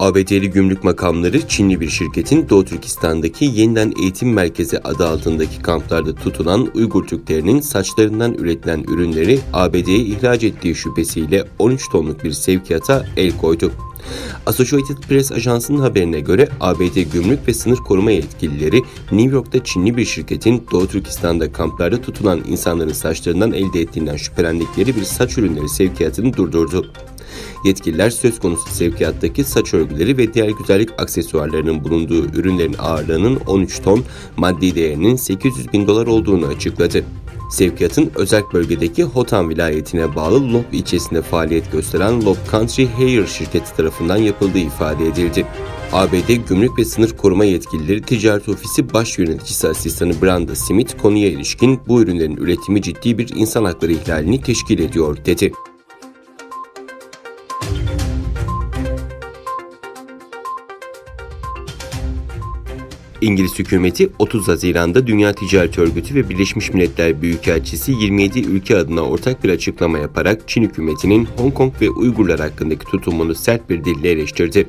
ABD'li gümrük makamları Çinli bir şirketin Doğu Türkistan'daki Yeniden Eğitim Merkezi adı altındaki kamplarda tutulan Uygur Türklerinin saçlarından üretilen ürünleri ABD'ye ihraç ettiği şüphesiyle 13 tonluk bir sevkiyata el koydu. Associated Press ajansının haberine göre ABD Gümrük ve Sınır Koruma yetkilileri New York'ta Çinli bir şirketin Doğu Türkistan'da kamplarda tutulan insanların saçlarından elde ettiğinden şüphelendikleri bir saç ürünleri sevkiyatını durdurdu. Yetkililer söz konusu sevkiyattaki saç örgüleri ve diğer güzellik aksesuarlarının bulunduğu ürünlerin ağırlığının 13 ton, maddi değerinin $800.000 olduğunu açıkladı. Sevkiyatın Özerk bölgedeki Hotan vilayetine bağlı Lob ilçesinde faaliyet gösteren Lob Country Hair şirketi tarafından yapıldığı ifade edildi. ABD Gümrük ve Sınır Koruma Yetkilileri Ticaret Ofisi Baş Yöneticisi Asistanı Brenda Smith konuya ilişkin bu ürünlerin üretimi ciddi bir insan hakları ihlalini teşkil ediyor dedi. İngiliz hükümeti 30 Haziran'da Dünya Ticaret Örgütü ve Birleşmiş Milletler Büyükelçisi 27 ülke adına ortak bir açıklama yaparak Çin hükümetinin Hong Kong ve Uygurlar hakkındaki tutumunu sert bir dille eleştirdi.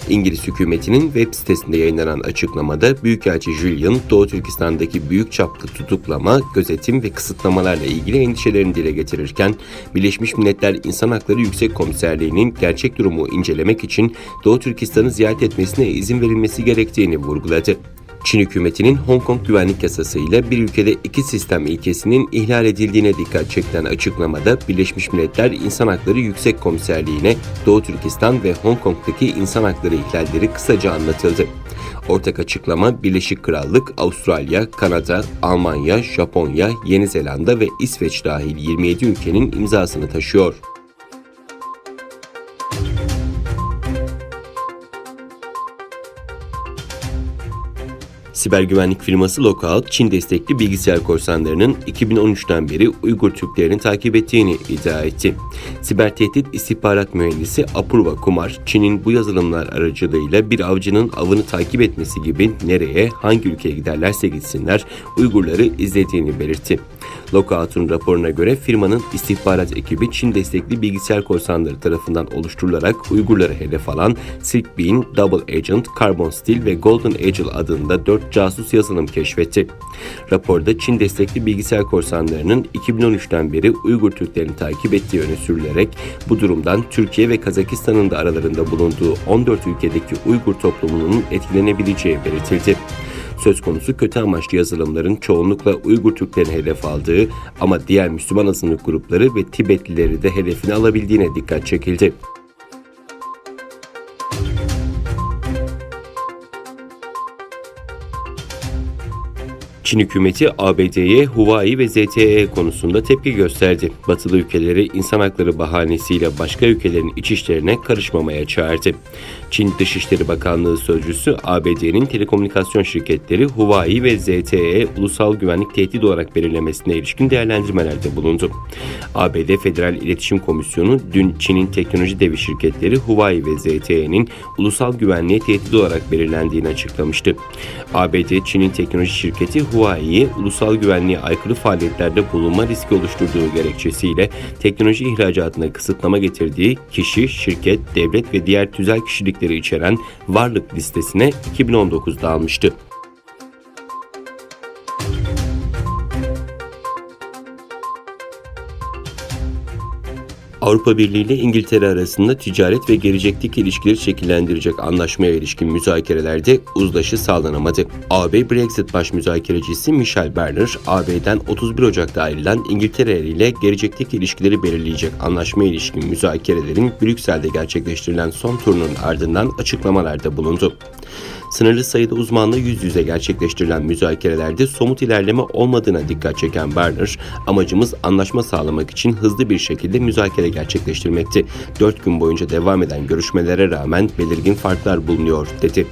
İngiliz hükümetinin web sitesinde yayınlanan açıklamada Büyükelçi Julian, Doğu Türkistan'daki büyük çaplı tutuklama, gözetim ve kısıtlamalarla ilgili endişelerini dile getirirken, Birleşmiş Milletler İnsan Hakları Yüksek Komiserliği'nin gerçek durumu incelemek için Doğu Türkistan'ı ziyaret etmesine izin verilmesi gerektiğini vurguladı. Çin hükümetinin Hong Kong güvenlik yasasıyla bir ülkede iki sistem ilkesinin ihlal edildiğine dikkat çekilen açıklamada Birleşmiş Milletler İnsan Hakları Yüksek Komiserliği'ne Doğu Türkistan ve Hong Kong'daki insan hakları ihlalleri kısaca anlatıldı. Ortak açıklama Birleşik Krallık, Avustralya, Kanada, Almanya, Japonya, Yeni Zelanda ve İsveç dahil 27 ülkenin imzasını taşıyor. Siber güvenlik firması Lookout, Çin destekli bilgisayar korsanlarının 2013'ten beri Uygur Türklerini takip ettiğini iddia etti. Siber tehdit istihbarat mühendisi Apurva Kumar, Çin'in bu yazılımlar aracılığıyla bir avcının avını takip etmesi gibi nereye, hangi ülkeye giderlerse gitsinler Uygurları izlediğini belirtti. Lookout'un raporuna göre firmanın istihbarat ekibi Çin destekli bilgisayar korsanları tarafından oluşturularak Uygurları hedef alan Silk Bean, Double Agent, Carbon Steel ve Golden Eagle adında 4 casus yazılım keşfetti. Raporda Çin destekli bilgisayar korsanlarının 2013'ten beri Uygur Türklerini takip ettiği öne sürülerek bu durumdan Türkiye ve Kazakistan'ın da aralarında bulunduğu 14 ülkedeki Uygur toplumunun etkilenebileceği belirtildi. Söz konusu kötü amaçlı yazılımların çoğunlukla Uygur Türklerini hedef aldığı ama diğer Müslüman azınlık grupları ve Tibetlileri de hedefine alabildiğine dikkat çekildi. Çin hükümeti ABD'ye Huawei ve ZTE konusunda tepki gösterdi. Batılı ülkeleri insan hakları bahanesiyle başka ülkelerin iç işlerine karışmamaya çağırdı. Çin Dışişleri Bakanlığı sözcüsü ABD'nin telekomünikasyon şirketleri Huawei ve ZTE ulusal güvenlik tehdidi olarak belirlemesine ilişkin değerlendirmelerde bulundu. ABD Federal İletişim Komisyonu dün Çin'in teknoloji devi şirketleri Huawei ve ZTE'nin ulusal güvenliğe tehdit olarak belirlendiğini açıklamıştı. ABD Çin'in teknoloji şirketi Huawei'yi ulusal güvenliğe aykırı faaliyetlerde bulunma riski oluşturduğu gerekçesiyle teknoloji ihracatına kısıtlama getirdiği kişi, şirket, devlet ve diğer tüzel kişilikleri içeren varlık listesine 2019'da almıştı. Avrupa Birliği ile İngiltere arasında ticaret ve gelecekteki ilişkileri şekillendirecek anlaşmaya ilişkin müzakerelerde uzlaşı sağlanamadı. AB Brexit baş müzakerecisi Michel Barnier, AB'den 31 Ocak'ta ayrılan İngiltere ile gelecekteki ilişkileri belirleyecek anlaşmaya ilişkin müzakerelerin Brüksel'de gerçekleştirilen son turunun ardından açıklamalarda bulundu. Sınırlı sayıda uzmanla yüz yüze gerçekleştirilen müzakerelerde somut ilerleme olmadığına dikkat çeken Barnier, amacımız anlaşma sağlamak için hızlı bir şekilde müzakere gerçekleştirmekti. 4 gün boyunca devam eden görüşmelere rağmen belirgin farklar bulunuyor, dedi.